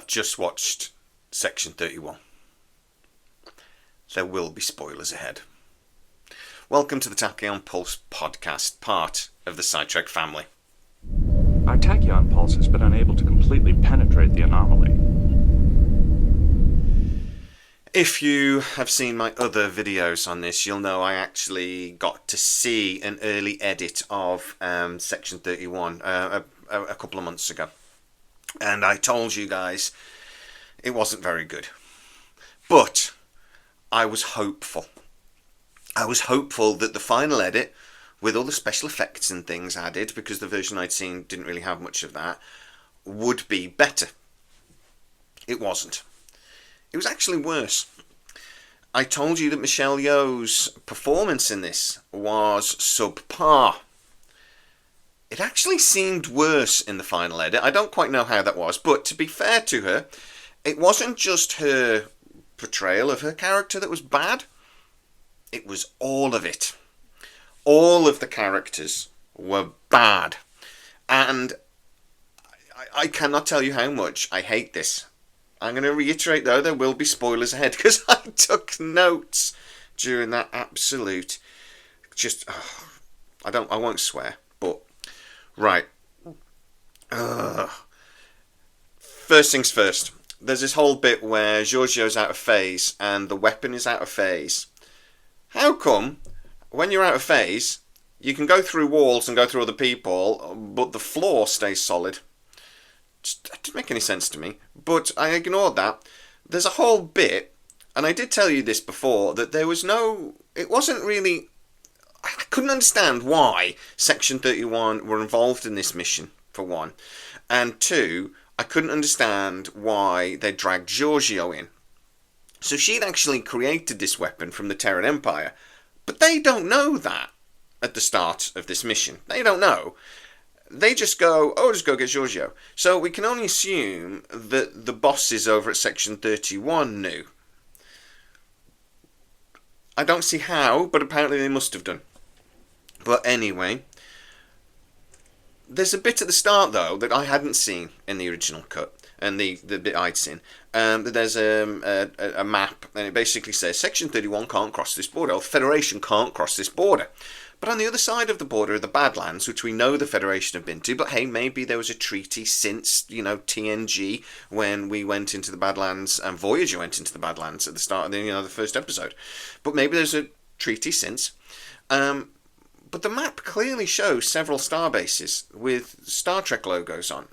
just watched Section 31. There will be spoilers ahead. Welcome to the Tachyon Pulse podcast, part of the scitrek family. Our tachyon pulse has been unable to completely penetrate the anomaly. If you have seen my other videos on this, you'll know I actually got to see an early edit of Section 31 a couple of months ago. And I told you guys it wasn't very good. But I was hopeful. I was hopeful that the final edit, with all the special effects and things added, because the version I'd seen didn't really have much of that, would be better. It wasn't. It was actually worse. I told you that Michelle Yeoh's performance in this was subpar. It actually seemed worse in the final edit. I don't quite know how that was, but to be fair to her, it wasn't just her portrayal of her character that was bad. It was all of it. All of the characters were bad. And I cannot tell you how much I hate this. I'm going to reiterate, though, there will be spoilers ahead, because I took notes during that absolute... I won't swear, but... Right. First things first. There's this whole bit where Giorgio's out of phase, and the weapon is out of phase. How come, when you're out of phase, you can go through walls and go through other people, but the floor stays solid? That didn't make any sense to me, but I ignored that. There's a whole bit, and I did tell you this before, that there was no... It wasn't really... I couldn't understand why Section 31 were involved in this mission, for one. And two, I couldn't understand why they dragged Giorgio in. So she'd actually created this weapon from the Terran Empire, but they don't know that at the start of this mission. They don't know. They just go, just go get Giorgio. So we can only assume that the bosses over at Section 31 knew. I don't see how, but apparently they must have done. But anyway, there's a bit at the start, though, that I hadn't seen in the original cut, and the bit I'd seen. There's a map, and it basically says, Section 31 can't cross this border, or the Federation can't cross this border. But on the other side of the border are the Badlands, which we know the Federation have been to, but hey, maybe there was a treaty since, TNG, when we went into the Badlands, and Voyager went into the Badlands at the start of the first episode. But maybe there's a treaty since. But the map clearly shows several star bases with Star Trek logos on.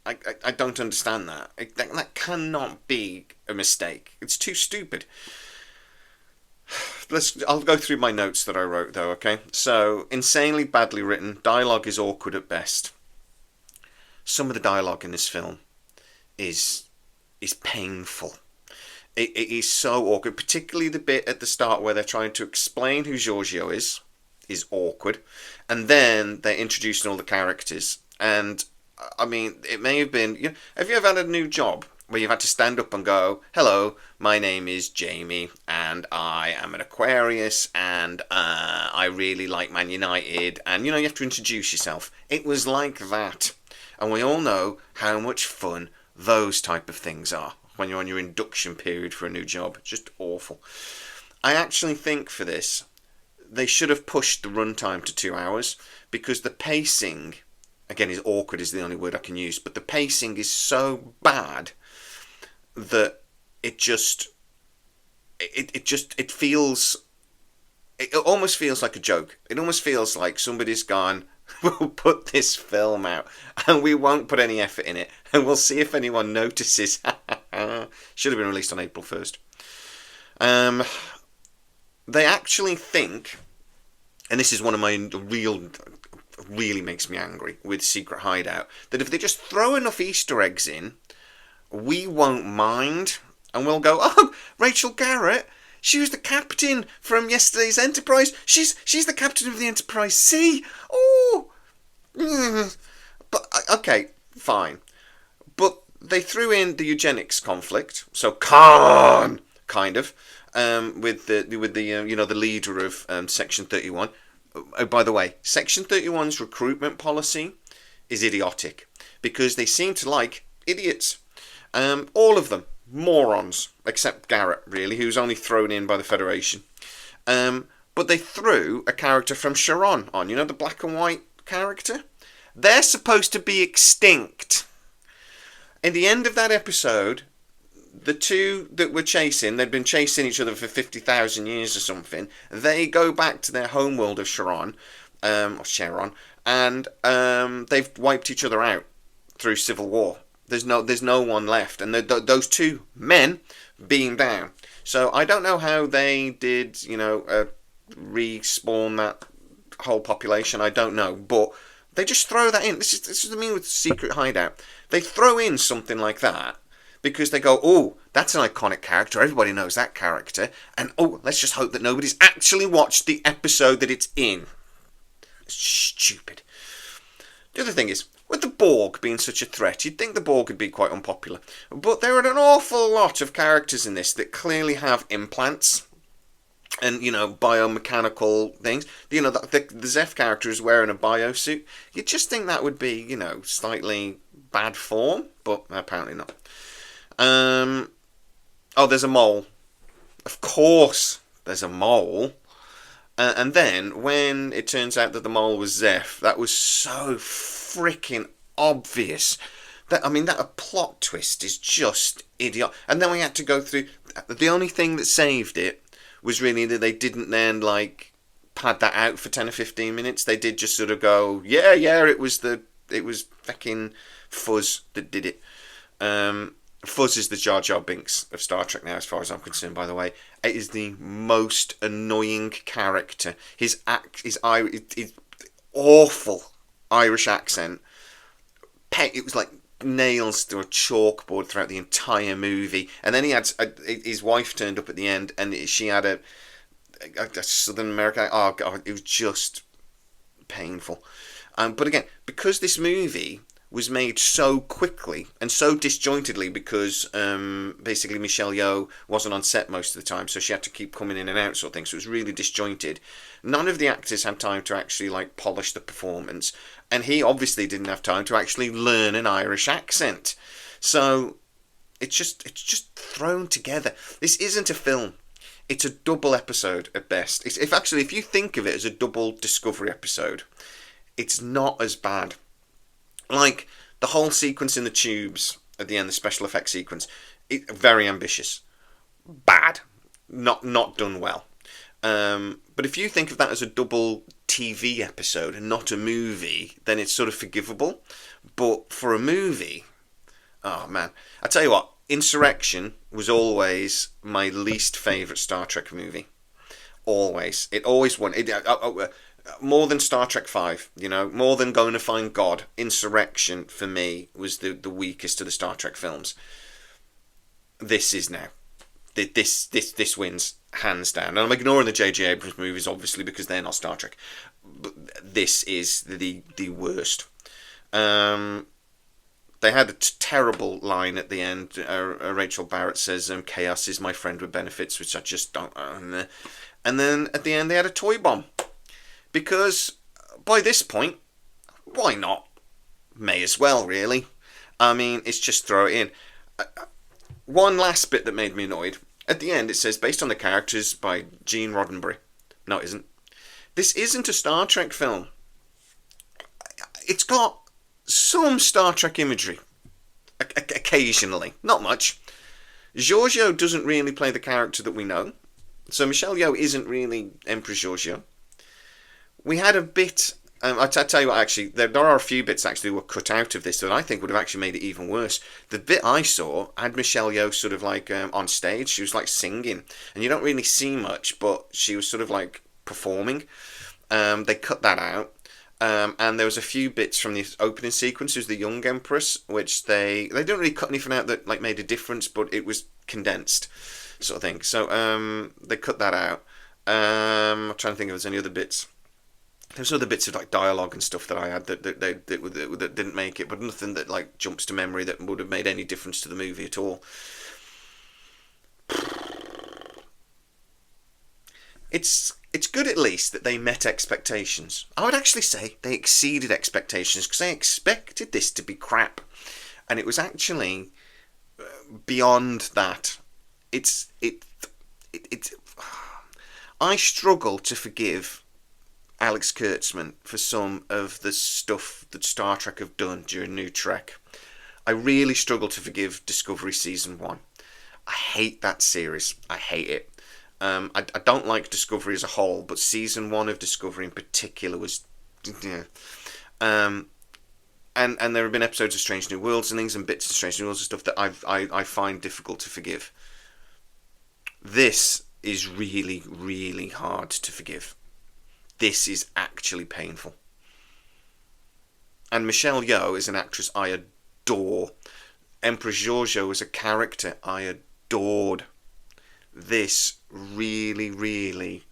I don't understand that. That cannot be a mistake. It's too stupid. I'll go through my notes that I wrote, though, okay? So, insanely badly written. Dialogue is awkward at best. Some of the dialogue in this film is painful. It is so awkward, particularly the bit at the start where they're trying to explain who Giorgio is awkward. And then they're introducing all the characters. And, I mean, it may have been... have you ever had a new job where you've had to stand up and go, hello, my name is Jamie, and I am an Aquarius, and I really like Man United, and, you have to introduce yourself. It was like that. And we all know how much fun those type of things are when you're on your induction period for a new job. Just awful. I actually think for this, they should have pushed the runtime to 2 hours, because the pacing, again, is awkward is the only word I can use, but the pacing is so bad that it almost feels like a joke. It almost feels like somebody's gone, we'll put this film out and we won't put any effort in it and we'll see if anyone notices. Should have been released on April 1st. They actually think, and this is one of my really makes me angry with Secret Hideout, that if they just throw enough Easter eggs in, we won't mind, and we'll go, oh, Rachel Garrett, she was the captain from yesterday's Enterprise. She's the captain of the Enterprise C. Oh, but okay, fine. But they threw in the eugenics conflict, so Khan, kind of, with the leader of Section 31. Oh, by the way, Section 31's recruitment policy is idiotic because they seem to like idiots. All of them morons, except Garrett, really, who's only thrown in by the Federation. But they threw a character from Sharon on, you know, the black and white character? They're supposed to be extinct. In the end of that episode, the two that were chasing, they'd been chasing each other for 50,000 years or something, they go back to their homeworld of Sharon, and they've wiped each other out through civil war. There's no one left, and those two men being down. So I don't know how they did, respawn that whole population. I don't know, but they just throw that in. This is what I mean with Secret Hideout. They throw in something like that because they go, oh, that's an iconic character. Everybody knows that character, and oh, let's just hope that nobody's actually watched the episode that it's in. It's stupid. The other thing is, with the Borg being such a threat, you'd think the Borg would be quite unpopular. But there are an awful lot of characters in this that clearly have implants and, biomechanical things. The Zeph character is wearing a biosuit. You'd just think that would be, slightly bad form, but apparently not. There's a mole. Of course, there's a mole. And then, when it turns out that the mole was Zeph, that was so freaking obvious. That a plot twist is just idiot. And then we had to go through. The only thing that saved it was really that they didn't then pad that out for 10 or 15 minutes. They did just sort of go, yeah, it was fucking Fuzz that did it. Fuzz is the Jar Jar Binks of Star Trek now, as far as I'm concerned, by the way. It is the most annoying character. His awful Irish accent. It was like nails to a chalkboard throughout the entire movie. And then he had his wife turned up at the end, and she had a Southern American. Oh God, it was just painful. But again, because this movie was made so quickly and so disjointedly because basically Michelle Yeoh wasn't on set most of the time, so she had to keep coming in and out sort of thing, so it was really disjointed. None of the actors had time to actually polish the performance, and he obviously didn't have time to actually learn an Irish accent. So it's just thrown together. This isn't a film. It's a double episode at best. If you think of it as a double Discovery episode, it's not as bad. Like the whole sequence in the tubes at the end, the special effects sequence, very ambitious, bad, not done well. But if you think of that as a double TV episode and not a movie, then it's sort of forgivable. But for a movie, oh man, I tell you what, Insurrection was always my least favourite Star Trek movie. Always, it always won. More than Star Trek 5, more than Going to Find God, Insurrection for me was the weakest of the Star Trek films. This is now. This wins hands down. And I'm ignoring the J.J. Abrams movies obviously because they're not Star Trek. But this is the worst. They had a terrible line at the end. Rachel Barrett says, "Chaos is my friend with benefits," which I just don't. And then at the end they had a toy bomb. Because by this point, why not? May as well, really. I mean, it's just throw it in. One last bit that made me annoyed. At the end, it says, based on the characters by Gene Roddenberry. No, it isn't. This isn't a Star Trek film. It's got some Star Trek imagery. Occasionally. Not much. Giorgio doesn't really play the character that we know. So Michelle Yeoh isn't really Empress Giorgio. We had a bit. I tell you what, actually, there are a few bits actually that were cut out of this that I think would have actually made it even worse. The bit I saw had Michelle Yeoh sort of on stage. She was singing, and you don't really see much, but she was sort of performing. They cut that out, and there was a few bits from the opening sequence. It was the Young Empress, which they didn't really cut anything out that made a difference, but it was condensed, sort of thing. So they cut that out. I'm trying to think if there's any other bits. There's other bits of dialogue and stuff that I had that didn't make it, but nothing that jumps to memory that would have made any difference to the movie at all. It's good at least that they met expectations. I would actually say they exceeded expectations because I expected this to be crap, and it was actually beyond that, it's I struggle to forgive Alex Kurtzman for some of the stuff that Star Trek have done during New Trek. I really struggle to forgive Discovery Season 1. I hate that series. I hate it. I don't like Discovery as a whole, but Season 1 of Discovery in particular was... Yeah. And there have been episodes of Strange New Worlds and things, and bits of Strange New Worlds and stuff that I find difficult to forgive. This is really, really hard to forgive. This is actually painful. And Michelle Yeoh is an actress I adore. Empress Giorgio as a character I adored. This really, really...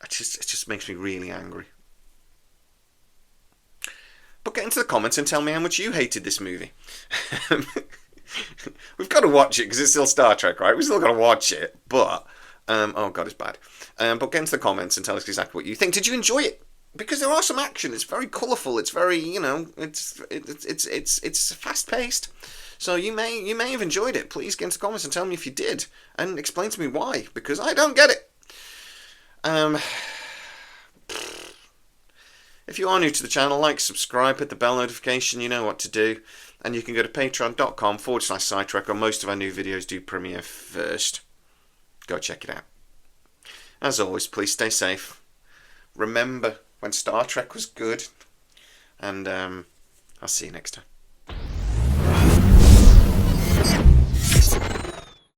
It just makes me really angry. But get into the comments and tell me how much you hated this movie. We've got to watch it because it's still Star Trek, right? We've still got to watch it. But, oh God, it's bad. But get into the comments and tell us exactly what you think. Did you enjoy it? Because there are some action. It's very colourful. It's very, it's fast paced. So you may have enjoyed it. Please get into the comments and tell me if you did, and explain to me why. Because I don't get it. If you are new to the channel, like, subscribe, hit the bell notification. You know what to do. And you can go to patreon.com/scitrek, where most of our new videos do premiere first. Go check it out. As always, please stay safe. Remember when Star Trek was good. And I'll see you next time.